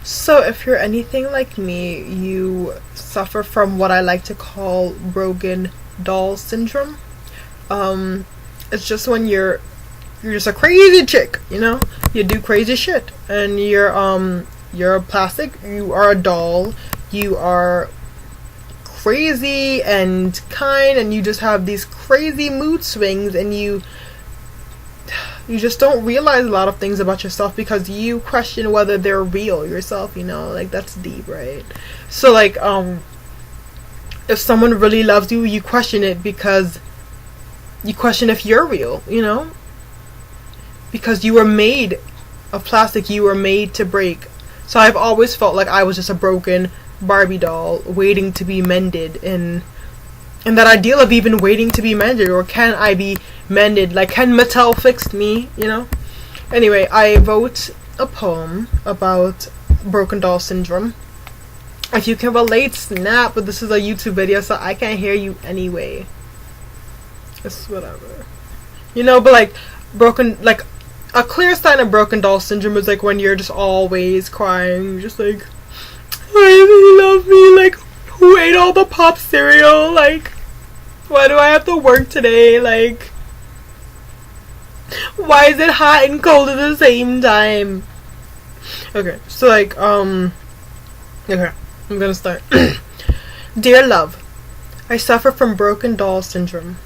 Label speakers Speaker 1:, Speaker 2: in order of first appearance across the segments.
Speaker 1: So, if you're anything like me, you suffer from what I like to call broken doll syndrome. Um, it's just when you're just a crazy chick, you know? You do crazy shit, and you're a plastic. You are a doll. You are crazy and kind, and you just have these crazy mood swings, and you just don't realize a lot of things about yourself because you question whether they're real yourself, you know? Like, that's deep, right? So, like, if someone really loves you, you question it because you question if you're real, you know? Because you were made of plastic, you were made to break. So I've always felt like I was just a broken Barbie doll waiting to be mended, and that ideal of even waiting to be mended, or can I be mended? Like, can Mattel fix me, you know? Anyway, I wrote a poem about broken doll syndrome. If you can relate, snap, but this is a YouTube video, so I can't hear you anyway. It's whatever. You know, but like, a clear sign of broken doll syndrome is like when you're just always crying. You're just like, why doesn't he love me? Like, who ate all the pop cereal? Like, why do I have to work today? Like, why is it hot and cold at the same time? Okay, so like, okay, I'm gonna start. Dear love, I suffer from broken doll syndrome.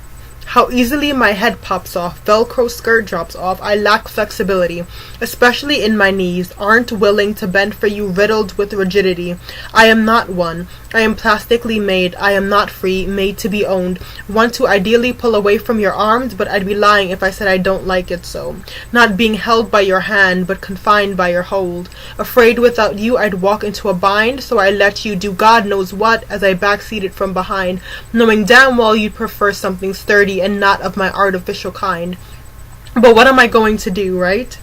Speaker 1: How easily my head pops off, Velcro skirt drops off, I lack flexibility, especially in my knees, aren't willing to bend for you, riddled with rigidity. I am not one. I am plastically made. I am not free, made to be owned. Want to ideally pull away from your arms, but I'd be lying if I said I don't like it so. Not being held by your hand, but confined by your hold. Afraid without you I'd walk into a bind, so I let you do God knows what as I backseated from behind, knowing damn well you'd prefer something sturdy and not of my artificial kind. But what am I going to do, right?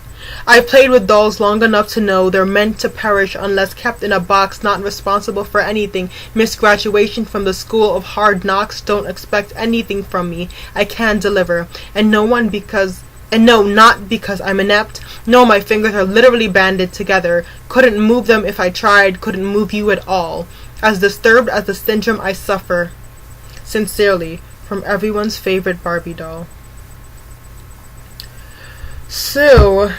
Speaker 1: I played with dolls long enough to know they're meant to perish unless kept in a box, not responsible for anything. Missed graduation from the school of hard knocks, don't expect anything from me. I can deliver. And no, not because I'm inept. No, my fingers are literally banded together. Couldn't move them if I tried, couldn't move you at all. As disturbed as the syndrome I suffer. Sincerely, from everyone's favorite Barbie doll. So,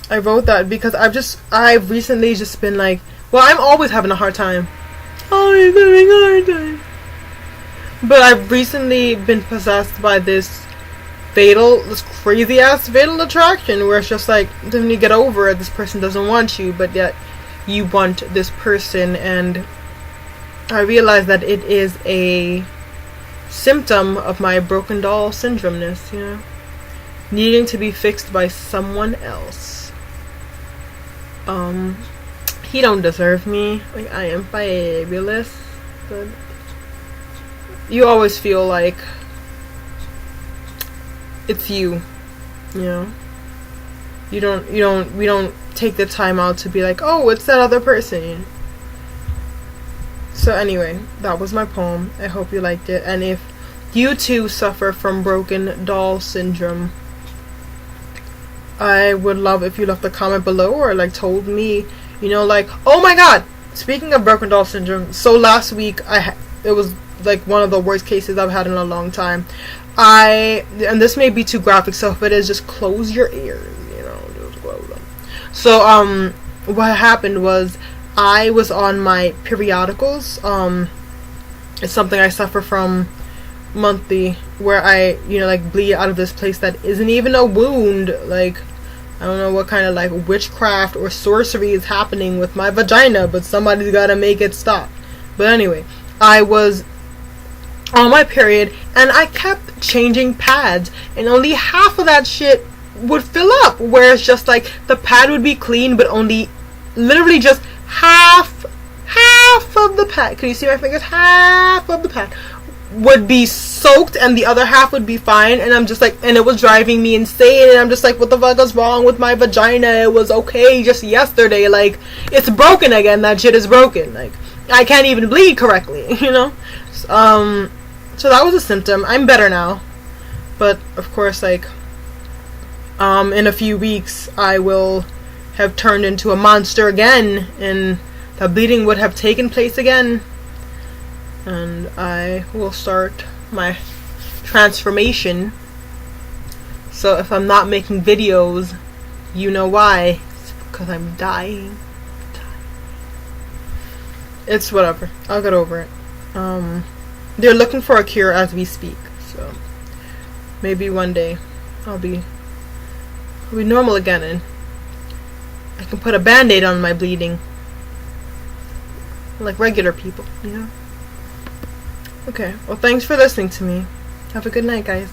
Speaker 1: I wrote that because I've recently just been like, well, I'm always having a hard time. Always having a hard time. But I've recently been possessed by this crazy ass fatal attraction where it's just like, then you get over it, this person doesn't want you, but yet you want this person, and I realized that it is a symptom of my broken doll syndromeness, you know? Needing to be fixed by someone else. He don't deserve me. Like, I am fabulous, but you always feel like it's you know? We don't take the time out to be like, oh, it's that other person. So anyway, that was my poem. I hope you liked it. And if you too suffer from broken doll syndrome, I would love if you left a comment below or like told me, you know, like, oh my god, speaking of broken doll syndrome, so last week it was like one of the worst cases I've had in a long time. And this may be too graphic, so if it is, just close your ears, you know, just close them. So what happened was I was on my periodicals. It's something I suffer from monthly, where I, you know, like, bleed out of this place that isn't even a wound. Like, I don't know what kind of like witchcraft or sorcery is happening with my vagina, but somebody's gotta make it stop. But anyway, I was on my period and I kept changing pads, and only half of that shit would fill up, where it's just like the pad would be clean, but only literally just half of the pad, can you see my fingers? Half of the pad would be soaked and the other half would be fine, and I'm just like, and it was driving me insane, and I'm just like, what the fuck is wrong with my vagina? It was okay just yesterday, like, it's broken again. That shit is broken. Like, I can't even bleed correctly, you know? So that was a symptom. I'm better now, but of course, like, in a few weeks I will have turned into a monster again, and the bleeding would have taken place again, and I will start my transformation. So if I'm not making videos, you know why. It's because I'm dying. It's whatever. I'll get over it. They're looking for a cure as we speak, so maybe one day I'll be normal again, and I can put a band-aid on my bleeding like regular people, you know? Okay, well, thanks for listening to me. Have a good night, guys.